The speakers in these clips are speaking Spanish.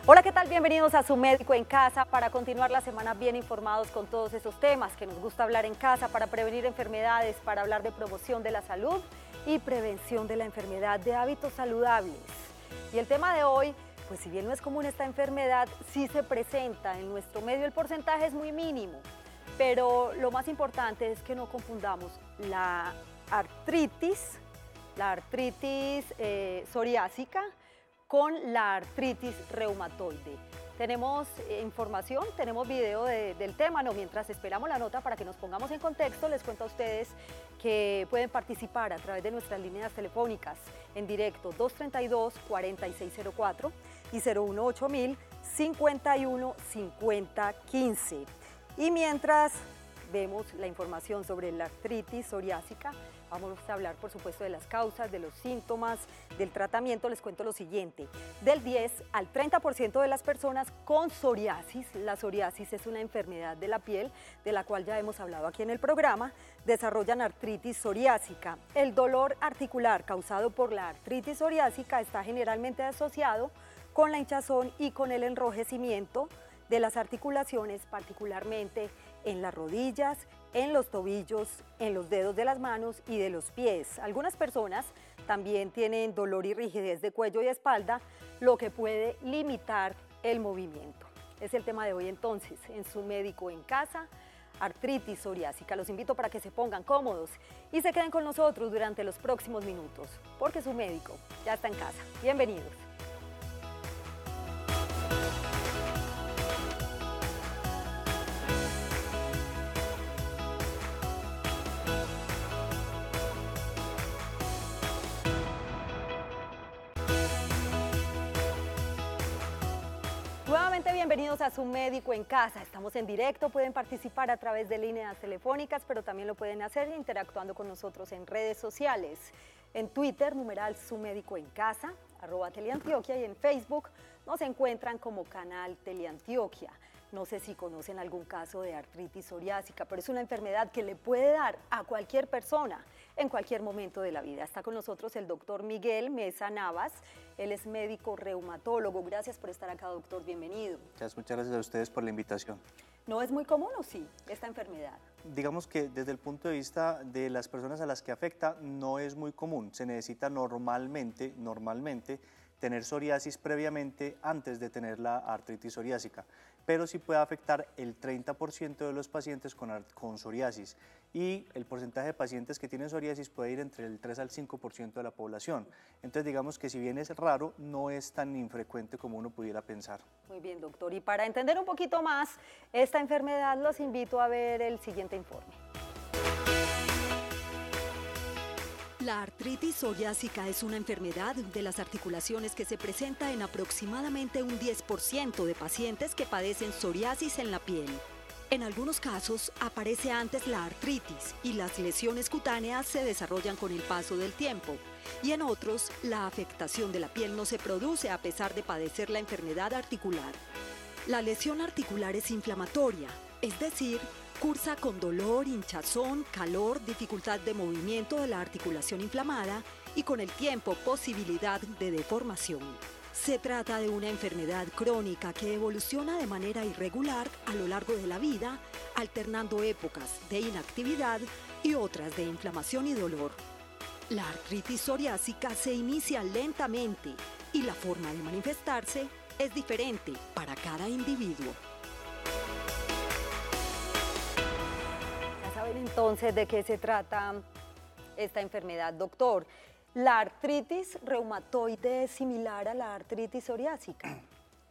Hola, ¿qué tal? Bienvenidos a Su Médico en Casa para continuar la semana bien informados con todos esos temas que nos gusta hablar en casa para prevenir enfermedades, para hablar de promoción de la salud y prevención de la enfermedad, de hábitos saludables. Y el tema de hoy, pues si bien no es común esta enfermedad, sí se presenta en nuestro medio, el porcentaje es muy mínimo, pero lo más importante es que no confundamos la artritis psoriásica con la artritis reumatoide. Tenemos información, tenemos video del tema, no, mientras esperamos la nota para que nos pongamos en contexto, les cuento a ustedes que pueden participar a través de nuestras líneas telefónicas en directo 232-4604 y 018-515015. Y mientras vemos la información sobre la artritis psoriásica, vamos a hablar, por supuesto, de las causas, de los síntomas, del tratamiento. Les cuento lo siguiente: del 10 al 30% de las personas con psoriasis, la psoriasis es una enfermedad de la piel, de la cual ya hemos hablado aquí en el programa, desarrollan artritis psoriásica. El dolor articular causado por la artritis psoriásica está generalmente asociado con la hinchazón y con el enrojecimiento de las articulaciones, particularmente en las rodillas, en los tobillos, en los dedos de las manos y de los pies. Algunas personas también tienen dolor y rigidez de cuello y espalda, lo que puede limitar el movimiento. Es el tema de hoy entonces, en Su Médico en Casa, artritis psoriásica. Los invito para que se pongan cómodos y se queden con nosotros durante los próximos minutos, porque Su Médico ya está en casa. Bienvenidos. Nuevamente bienvenidos a Su Médico en Casa. Estamos en directo, pueden participar a través de líneas telefónicas, pero también lo pueden hacer interactuando con nosotros en redes sociales. En Twitter, numeral Su Médico en Casa, @Teleantioquia, y en Facebook nos encuentran como Canal Teleantioquia. No sé si conocen algún caso de artritis psoriásica, pero es una enfermedad que le puede dar a cualquier persona en cualquier momento de la vida. Está con nosotros el doctor Miguel Mesa Navas. Él es médico reumatólogo. Gracias por estar acá, doctor. Bienvenido. Muchas gracias a ustedes por la invitación. ¿No es muy común o sí esta enfermedad? Digamos que desde el punto de vista de las personas a las que afecta no es muy común. Se necesita normalmente tener psoriasis previamente antes de tener la artritis psoriásica, pero sí puede afectar el 30% de los pacientes con psoriasis, y el porcentaje de pacientes que tienen psoriasis puede ir entre el 3 al 5% de la población. Entonces digamos que si bien es raro, no es tan infrecuente como uno pudiera pensar. Muy bien, doctor. Y para entender un poquito más esta enfermedad, los invito a ver el siguiente informe. La artritis psoriásica es una enfermedad de las articulaciones que se presenta en aproximadamente un 10% de pacientes que padecen psoriasis en la piel. En algunos casos aparece antes la artritis y las lesiones cutáneas se desarrollan con el paso del tiempo, y en otros la afectación de la piel no se produce a pesar de padecer la enfermedad articular. La lesión articular es inflamatoria, es decir, cursa con dolor, hinchazón, calor, dificultad de movimiento de la articulación inflamada y con el tiempo posibilidad de deformación. Se trata de una enfermedad crónica que evoluciona de manera irregular a lo largo de la vida, alternando épocas de inactividad y otras de inflamación y dolor. La artritis psoriásica se inicia lentamente y la forma de manifestarse es diferente para cada individuo. Entonces, ¿de qué se trata esta enfermedad, doctor? ¿La artritis reumatoide es similar a la artritis psoriásica?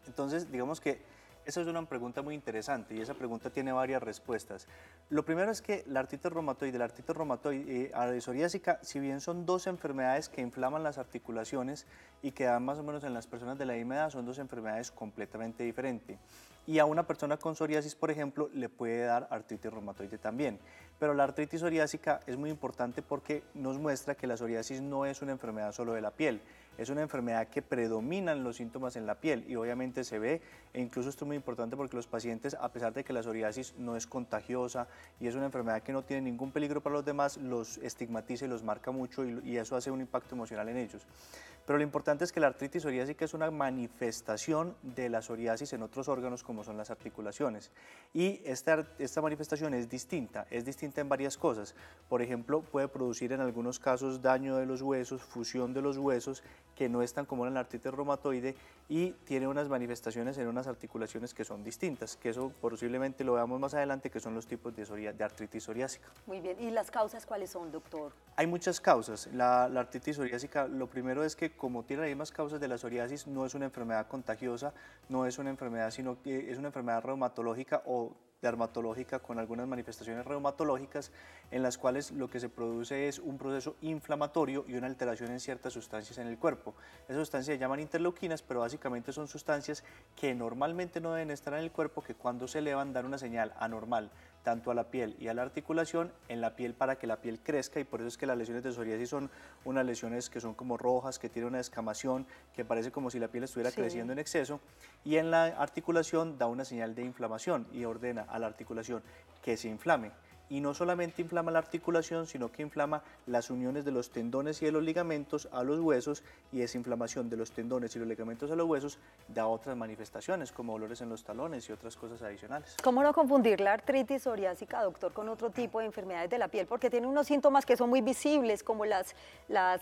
Entonces, digamos que esa es una pregunta muy interesante y esa pregunta tiene varias respuestas. Lo primero es que la artritis reumatoide y psoriásica, si bien son dos enfermedades que inflaman las articulaciones y que dan más o menos en las personas de la misma edad, son dos enfermedades completamente diferentes. Y a una persona con psoriasis, por ejemplo, le puede dar artritis reumatoide también. Pero la artritis psoriásica es muy importante porque nos muestra que la psoriasis no es una enfermedad solo de la piel, es una enfermedad que predominan los síntomas en la piel y obviamente se ve, e incluso esto es muy importante porque los pacientes, a pesar de que la psoriasis no es contagiosa y es una enfermedad que no tiene ningún peligro para los demás, los estigmatiza y los marca mucho y eso hace un impacto emocional en ellos. Pero lo importante es que la artritis psoriásica es una manifestación de la psoriasis en otros órganos como son las articulaciones. Y esta manifestación es distinta en varias cosas. Por ejemplo, puede producir en algunos casos daño de los huesos, fusión de los huesos, que no es tan común en la artritis reumatoide, y tiene unas manifestaciones en unas articulaciones que son distintas, que eso posiblemente lo veamos más adelante, que son los tipos de artritis psoriásica. Muy bien, ¿y las causas cuáles son, doctor? Hay muchas causas. La artritis psoriásica, lo primero es que como tiene las mismas causas de la psoriasis, no es una enfermedad contagiosa, no es una enfermedad, sino que es una enfermedad reumatológica o dermatológica con algunas manifestaciones reumatológicas en las cuales lo que se produce es un proceso inflamatorio y una alteración en ciertas sustancias en el cuerpo. Esas sustancias se llaman interleuquinas, pero básicamente son sustancias que normalmente no deben estar en el cuerpo, que cuando se elevan dan una señal anormal tanto a la piel y a la articulación en la piel para que la piel crezca, y por eso es que las lesiones de psoriasis son unas lesiones que son como rojas, que tienen una descamación, que parece como si la piel estuviera creciendo en exceso, y en la articulación da una señal de inflamación y ordena a la articulación que se inflame. Y no solamente inflama la articulación, sino que inflama las uniones de los tendones y de los ligamentos a los huesos, y esa inflamación de los tendones y los ligamentos a los huesos da otras manifestaciones como dolores en los talones y otras cosas adicionales. ¿Cómo no confundir la artritis psoriásica, doctor, con otro tipo de enfermedades de la piel? Porque tiene unos síntomas que son muy visibles, como las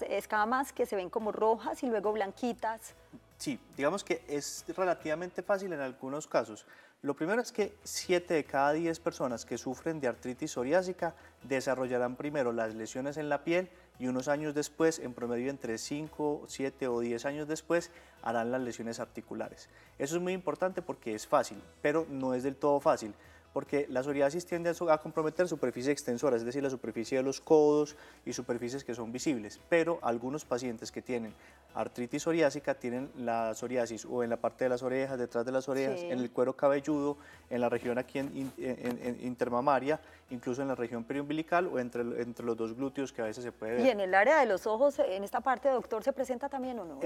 escamas que se ven como rojas y luego blanquitas. Sí, digamos que es relativamente fácil en algunos casos. Lo primero es que 7 de cada 10 personas que sufren de artritis psoriásica desarrollarán primero las lesiones en la piel, y unos años después, en promedio entre 5, 7 o 10 años después, harán las lesiones articulares. Eso es muy importante porque es fácil, pero no es del todo fácil, porque la psoriasis tiende a comprometer superficie extensora, es decir, la superficie de los codos y superficies que son visibles, pero algunos pacientes que tienen artritis psoriásica tienen la psoriasis o en la parte de las orejas, detrás de las orejas, en el cuero cabelludo, en la región aquí en intermamaria, incluso en la región periumbilical o entre los dos glúteos, que a veces se puede ver. ¿Y en el área de los ojos, en esta parte, doctor, se presenta también o no?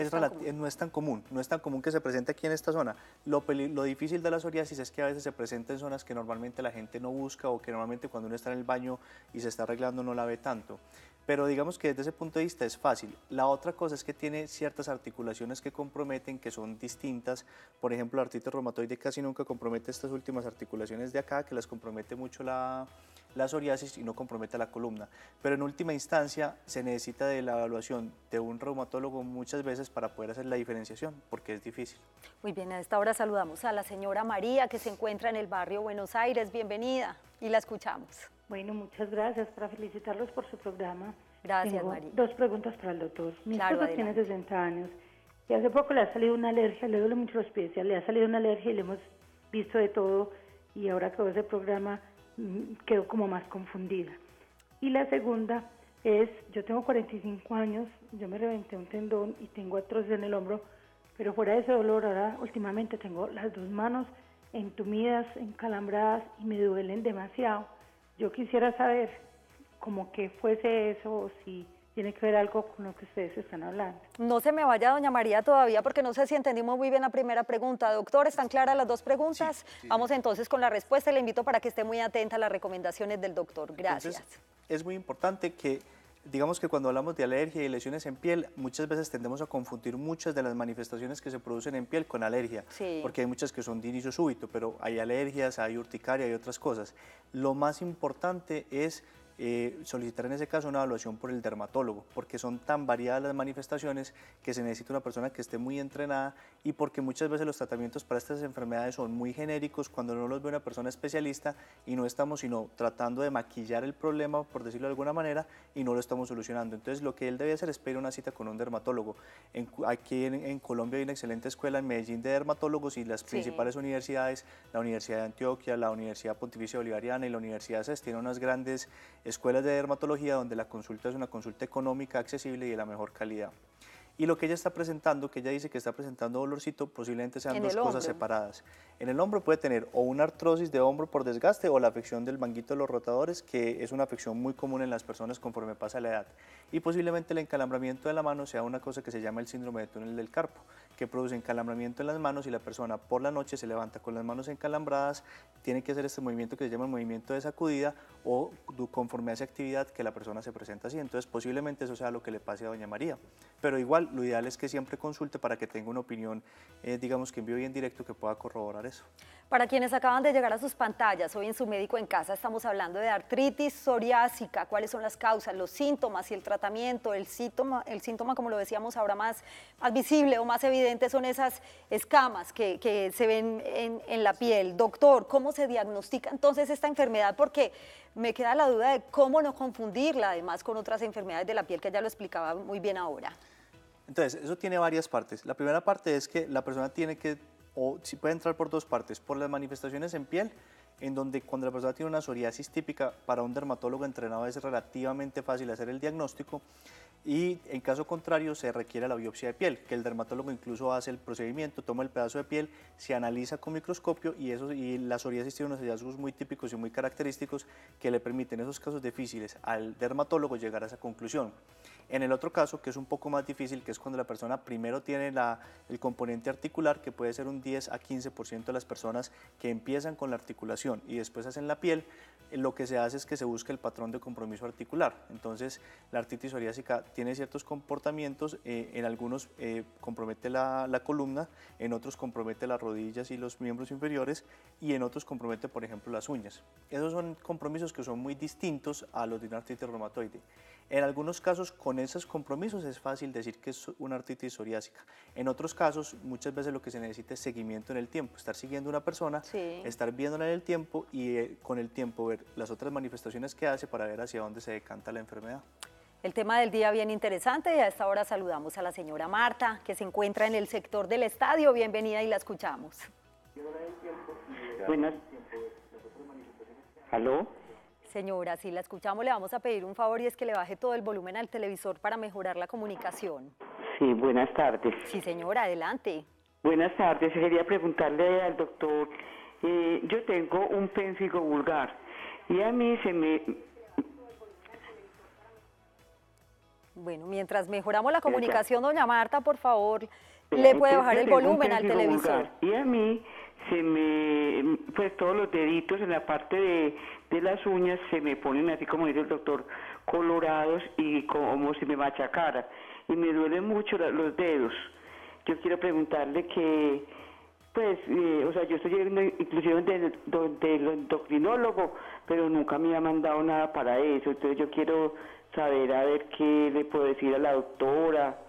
No es tan común que se presente aquí en esta zona. Lo difícil de la psoriasis es que a veces se presenta en zonas que normalmente la gente no busca, o que normalmente cuando uno está en el baño y se está arreglando no la ve tanto. Pero digamos que desde ese punto de vista es fácil. La otra cosa es que tiene ciertas articulaciones que comprometen, que son distintas. Por ejemplo, la artritis reumatoide casi nunca compromete estas últimas articulaciones de acá, que las compromete mucho la psoriasis, y no compromete la columna. Pero en última instancia se necesita de la evaluación de un reumatólogo muchas veces para poder hacer la diferenciación, porque es difícil. Muy bien, a esta hora saludamos a la señora María, que se encuentra en el barrio Buenos Aires. Bienvenida, y la escuchamos. Bueno, muchas gracias, para felicitarlos por su programa. Gracias, Tengo María. 2 preguntas para el doctor. Mi Claro, esposo tiene 60 años y hace poco le ha salido una alergia, le duele mucho los pies, le ha salido una alergia y le hemos visto de todo, y ahora que veo ese programa quedo como más confundida. Y la segunda es, yo tengo 45 años, yo me reventé un tendón y tengo artrosis en el hombro, pero fuera de ese dolor, ahora últimamente tengo las 2 manos entumidas, encalambradas, y me duelen demasiado. Yo quisiera saber cómo que fuese eso, o si tiene que ver algo con lo que ustedes están hablando. No se me vaya, doña María, todavía, porque no sé si entendimos muy bien la primera pregunta. Doctor, ¿están claras las 2 preguntas? Sí. Vamos entonces con la respuesta, y le invito para que esté muy atenta a las recomendaciones del doctor. Gracias. Entonces, es muy importante que, digamos que cuando hablamos de alergia y lesiones en piel, muchas veces tendemos a confundir muchas de las manifestaciones que se producen en piel con alergia, porque hay muchas que son de inicio súbito, pero hay alergias, hay urticaria y otras cosas. Lo más importante es solicitar en ese caso una evaluación por el dermatólogo, porque son tan variadas las manifestaciones que se necesita una persona que esté muy entrenada, y porque muchas veces los tratamientos para estas enfermedades son muy genéricos cuando no los ve una persona especialista, y no estamos sino tratando de maquillar el problema, por decirlo de alguna manera, y no lo estamos solucionando. Entonces lo que él debe hacer es pedir una cita con un dermatólogo. Aquí en Colombia hay una excelente escuela en Medellín de dermatólogos, y las principales universidades, la Universidad de Antioquia, la Universidad Pontificia Bolivariana y la Universidad CES, tienen unas grandes escuelas de dermatología donde la consulta es una consulta económica, accesible y de la mejor calidad. Y lo que ella está presentando, que ella dice que está presentando dolorcito, posiblemente sean 2 cosas separadas. En el hombro puede tener o una artrosis de hombro por desgaste o la afección del manguito de los rotadores, que es una afección muy común en las personas conforme pasa la edad. Y posiblemente el encalambramiento de la mano sea una cosa que se llama el síndrome de túnel del carpo, que produce encalambramiento en las manos y la persona por la noche se levanta con las manos encalambradas, tiene que hacer este movimiento que se llama el movimiento de sacudida o conforme hace actividad que la persona se presenta así. Entonces posiblemente eso sea lo que le pase a doña María. Pero igual lo ideal es que siempre consulte para que tenga una opinión, digamos que en vivo y en directo, que pueda corroborar eso. Para quienes acaban de llegar a sus pantallas, hoy en Su Médico en Casa estamos hablando de artritis psoriásica, cuáles son las causas, los síntomas y el tratamiento. El síntoma, como lo decíamos ahora, más visible o más evidente son esas escamas que se ven en la piel. Doctor, ¿cómo se diagnostica entonces esta enfermedad? Porque me queda la duda de cómo no confundirla además con otras enfermedades de la piel que ya lo explicaba muy bien ahora. Entonces, eso tiene varias partes. La primera parte es que la persona tiene que, o si puede entrar por dos partes, por las manifestaciones en piel, en donde cuando la persona tiene una psoriasis típica, para un dermatólogo entrenado es relativamente fácil hacer el diagnóstico, y en caso contrario se requiere la biopsia de piel, que el dermatólogo incluso hace el procedimiento, toma el pedazo de piel, se analiza con microscopio y la psoriasis tiene unos hallazgos muy típicos y muy característicos que le permiten en esos casos difíciles al dermatólogo llegar a esa conclusión. En el otro caso, que es un poco más difícil, que es cuando la persona primero tiene el componente articular, que puede ser un 10 a 15% de las personas que empiezan con la articulación y después hacen la piel, lo que se hace es que se busca el patrón de compromiso articular. Entonces, la artritis psoriásica tiene ciertos comportamientos, en algunos compromete la columna, en otros compromete las rodillas y los miembros inferiores, y en otros compromete, por ejemplo, las uñas. Esos son compromisos que son muy distintos a los de una artritis reumatoide. En algunos casos, con esos compromisos es fácil decir que es una artritis psoriásica. En otros casos, muchas veces lo que se necesita es seguimiento en el tiempo, estar siguiendo a una persona, sí, estar viéndola en el tiempo y con el tiempo ver las otras manifestaciones que hace para ver hacia dónde se decanta la enfermedad. El tema del día bien interesante, y a esta hora saludamos a la señora Marta, que se encuentra en el sector del estadio. Bienvenida y la escuchamos. Buenas. ¿Aló? Señora, si la escuchamos, le vamos a pedir un favor, y es que le baje todo el volumen al televisor para mejorar la comunicación. Sí, buenas tardes. Sí, señora, adelante. Buenas tardes, quería preguntarle al doctor, yo tengo un pénfigo vulgar y a mí se me... Bueno, mientras mejoramos la comunicación, doña Marta, por favor, le puede bajar el volumen al televisor. Vulgar, y a mí se me, pues todos los deditos en la parte de las uñas se me ponen así, como dice el doctor, colorados y como si me machacara, y me duelen mucho los dedos. Yo quiero preguntarle que, pues, o sea, yo estoy yendo inclusive del endocrinólogo, pero nunca me ha mandado nada para eso. Entonces yo quiero saber a ver qué le puedo decir a la doctora,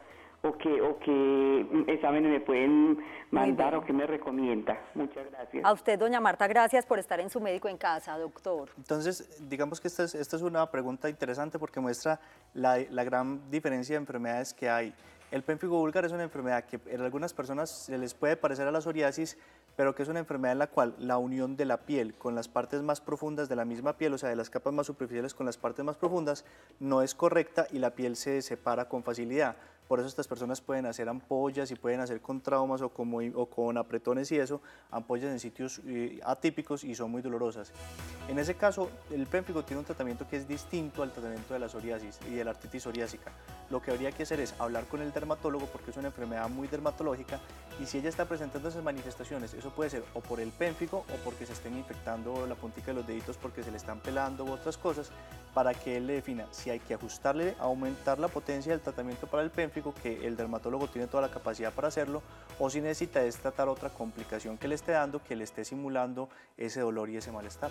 o qué exámenes me pueden mandar o qué me recomienda. Muchas gracias. A usted, doña Marta, gracias por estar en Su Médico en Casa, doctor. Entonces, digamos que esta es una pregunta interesante porque muestra la gran diferencia de enfermedades que hay. El pénfigo vulgar es una enfermedad que en algunas personas se les puede parecer a la psoriasis, pero que es una enfermedad en la cual la unión de la piel con las partes más profundas de la misma piel, o sea, de las capas más superficiales con las partes más profundas, no es correcta y la piel se separa con facilidad. Por eso estas personas pueden hacer ampollas y pueden hacer con traumas o con apretones y eso, ampollas en sitios atípicos y son muy dolorosas. En ese caso, el pénfigo tiene un tratamiento que es distinto al tratamiento de la psoriasis y de la artritis psoriásica. Lo que habría que hacer es hablar con el dermatólogo porque es una enfermedad muy dermatológica y si ella está presentando esas manifestaciones, eso puede ser o por el pénfigo o porque se estén infectando la puntica de los deditos porque se le están pelando u otras cosas, para que él le defina si hay que ajustarle, aumentar la potencia del tratamiento para el pénfigo, que el dermatólogo tiene toda la capacidad para hacerlo, o si necesita es tratar otra complicación que le esté dando, que le esté simulando ese dolor y ese malestar.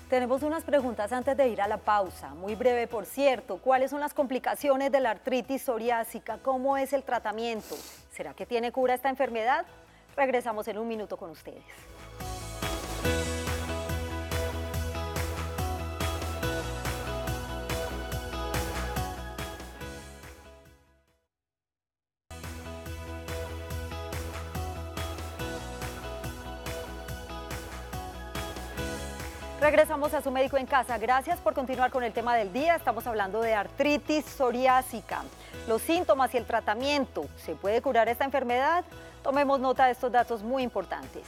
Tenemos unas preguntas antes de ir a la pausa, muy breve por cierto. ¿Cuáles son las complicaciones de la artritis psoriásica? ¿Cómo es el tratamiento? ¿Será que tiene cura esta enfermedad? Regresamos en un minuto con ustedes. Regresamos a Su Médico en Casa. Gracias por continuar con el tema del día. Estamos hablando de artritis psoriásica. Los síntomas y el tratamiento. ¿Se puede curar esta enfermedad? Tomemos nota de estos datos muy importantes.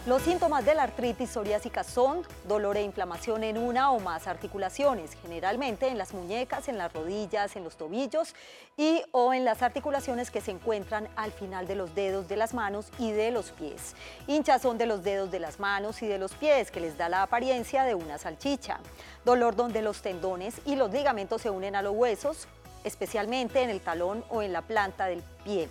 Los síntomas de la artritis psoriásica son dolor e inflamación en una o más articulaciones, generalmente en las muñecas, en las rodillas, en los tobillos y o en las articulaciones que se encuentran al final de los dedos de las manos y de los pies. Hinchazón de los dedos de las manos y de los pies que les da la apariencia de una salchicha. Dolor donde los tendones y los ligamentos se unen a los huesos, especialmente en el talón o en la planta del pie.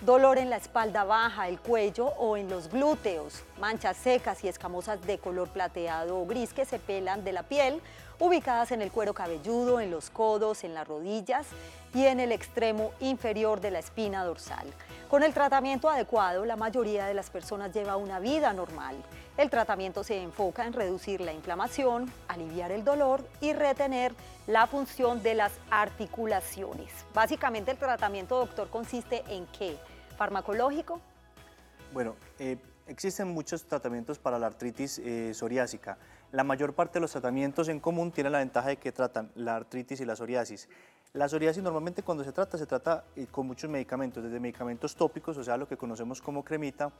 Dolor en la espalda baja, el cuello o en los glúteos, manchas secas y escamosas de color plateado o gris que se pelan de la piel, ubicadas en el cuero cabelludo, en los codos, en las rodillas y en el extremo inferior de la espina dorsal. Con el tratamiento adecuado, la mayoría de las personas lleva una vida normal. El tratamiento se enfoca en reducir la inflamación, aliviar el dolor y retener la función de las articulaciones. Básicamente el tratamiento, doctor, consiste en ¿qué? ¿Farmacológico? Bueno, existen muchos tratamientos para la artritis psoriásica. La mayor parte de los tratamientos en común tienen la ventaja de que tratan la artritis y la psoriasis. La psoriasis normalmente cuando se trata con muchos medicamentos, desde medicamentos tópicos, o sea, lo que conocemos como cremita,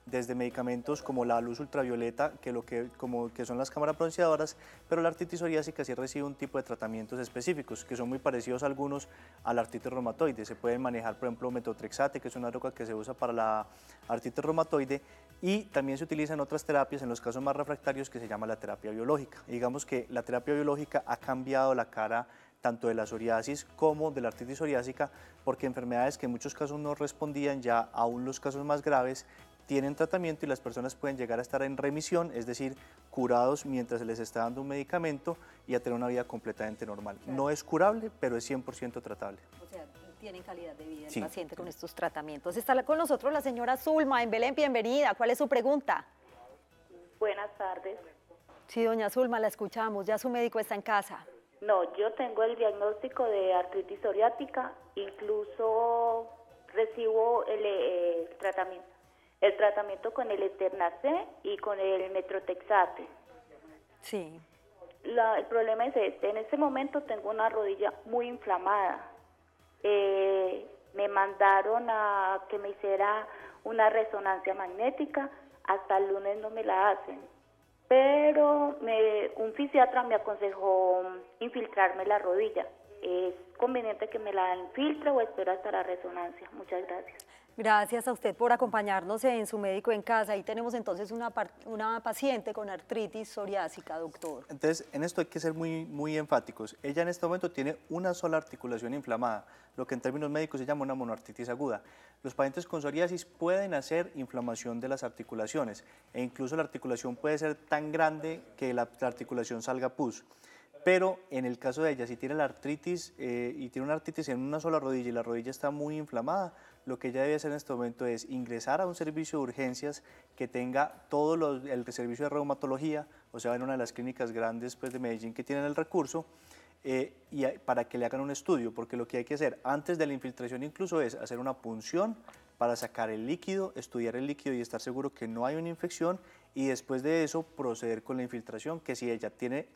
desde medicamentos como la luz ultravioleta, que son las cámaras bronceadoras, pero la artritis psoriásica sí recibe un tipo de tratamientos específicos, que son muy parecidos algunos a la artritis reumatoide. Se pueden manejar, por ejemplo, metotrexate, que es una droga que se usa para la artritis reumatoide, y también se utilizan otras terapias en los casos más refractarios que se llama la terapia biológica. Y digamos que la terapia biológica ha cambiado la cara tanto de la psoriasis como de la artritis psoriásica, porque enfermedades que en muchos casos no respondían, ya aún los casos más graves, tienen tratamiento y las personas pueden llegar a estar en remisión, es decir, curados mientras se les está dando un medicamento y a tener una vida completamente normal. Claro. No es curable, pero es 100% tratable. O sea, tienen calidad de vida el sí, paciente con estos tratamientos. Está con nosotros la señora Zulma en Belén, bienvenida. ¿Cuál es su pregunta? Buenas tardes. Sí, doña Zulma, la escuchamos. Ya su médico está en casa. No, yo tengo el diagnóstico de artritis psoriática, incluso recibo el tratamiento. El tratamiento con el Eternacé y con el Metotrexate. Sí. El problema es en este momento tengo una rodilla muy inflamada. Me mandaron a que me hiciera una resonancia magnética, hasta el lunes no me la hacen. Pero un fisiatra me aconsejó infiltrarme la rodilla. ¿Es conveniente que me la infiltre o espero hasta la resonancia? Muchas gracias. Gracias a usted por acompañarnos en su médico en casa. Ahí tenemos entonces una paciente con artritis psoriásica, doctor. Entonces, en esto hay que ser muy enfáticos. Ella en este momento tiene una sola articulación inflamada, lo que en términos médicos se llama una monoartritis aguda. Los pacientes con psoriasis pueden hacer inflamación de las articulaciones e incluso la articulación puede ser tan grande que la articulación salga pus. Pero en el caso de ella, si tiene la artritis y tiene una artritis en una sola rodilla y la rodilla está muy inflamada, lo que ella debe hacer en este momento es ingresar a un servicio de urgencias que tenga todo el servicio de reumatología, o sea, en una de las clínicas grandes pues, de Medellín que tienen el recurso, para que le hagan un estudio, porque lo que hay que hacer antes de la infiltración incluso es hacer una punción para sacar el líquido, estudiar el líquido y estar seguro que no hay una infección, y después de eso proceder con la infiltración, que si ella tiene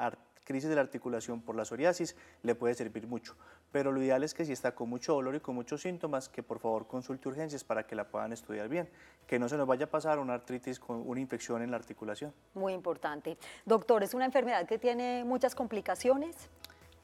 crisis de la articulación por la psoriasis, le puede servir mucho. Pero lo ideal es que si está con mucho dolor y con muchos síntomas, que por favor consulte urgencias para que la puedan estudiar bien, que no se nos vaya a pasar una artritis con una infección en la articulación. Muy importante. Doctor, ¿es una enfermedad que tiene muchas complicaciones?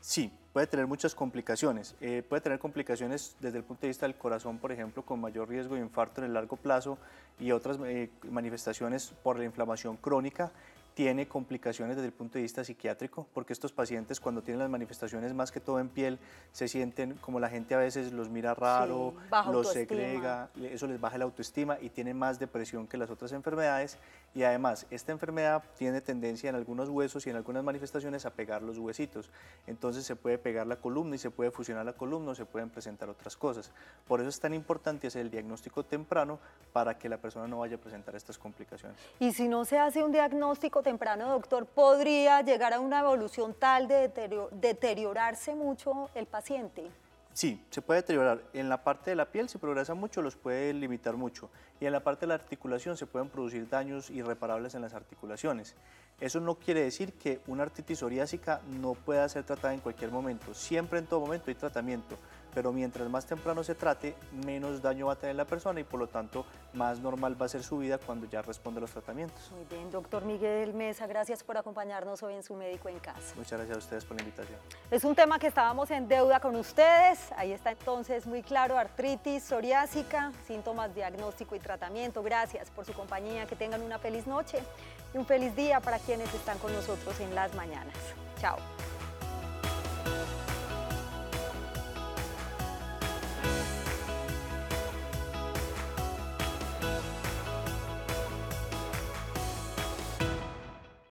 Sí, puede tener muchas complicaciones. Puede tener complicaciones desde el punto de vista del corazón, por ejemplo, con mayor riesgo de infarto en el largo plazo y otras manifestaciones por la inflamación crónica. Tiene complicaciones desde el punto de vista psiquiátrico, porque estos pacientes cuando tienen las manifestaciones más que todo en piel, se sienten como la gente a veces los mira raro, sí, los segrega, eso les baja la autoestima y tienen más depresión que las otras enfermedades. Y además, esta enfermedad tiene tendencia en algunos huesos y en algunas manifestaciones a pegar los huesitos. Entonces se puede pegar la columna y se puede fusionar la columna o se pueden presentar otras cosas. Por eso es tan importante hacer el diagnóstico temprano para que la persona no vaya a presentar estas complicaciones. Y si no se hace un diagnóstico temprano, doctor, ¿podría llegar a una evolución tal de deteriorarse mucho el paciente? Sí, se puede deteriorar. En la parte de la piel, si progresa mucho, los puede limitar mucho. Y en la parte de la articulación se pueden producir daños irreparables en las articulaciones. Eso no quiere decir que una artritis psoriásica no pueda ser tratada en cualquier momento. Siempre, en todo momento, hay tratamiento. pero mientras más temprano se trate, menos daño va a tener la persona y por lo tanto más normal va a ser su vida cuando ya responde a los tratamientos. Muy bien, doctor Miguel Mesa, gracias por acompañarnos hoy en Su Médico en Casa. Muchas gracias a ustedes por la invitación. Es un tema que estábamos en deuda con ustedes, ahí está entonces muy claro, artritis psoriásica, síntomas, diagnóstico y tratamiento. Gracias por su compañía, que tengan una feliz noche y un feliz día para quienes están con nosotros en las mañanas. Chao.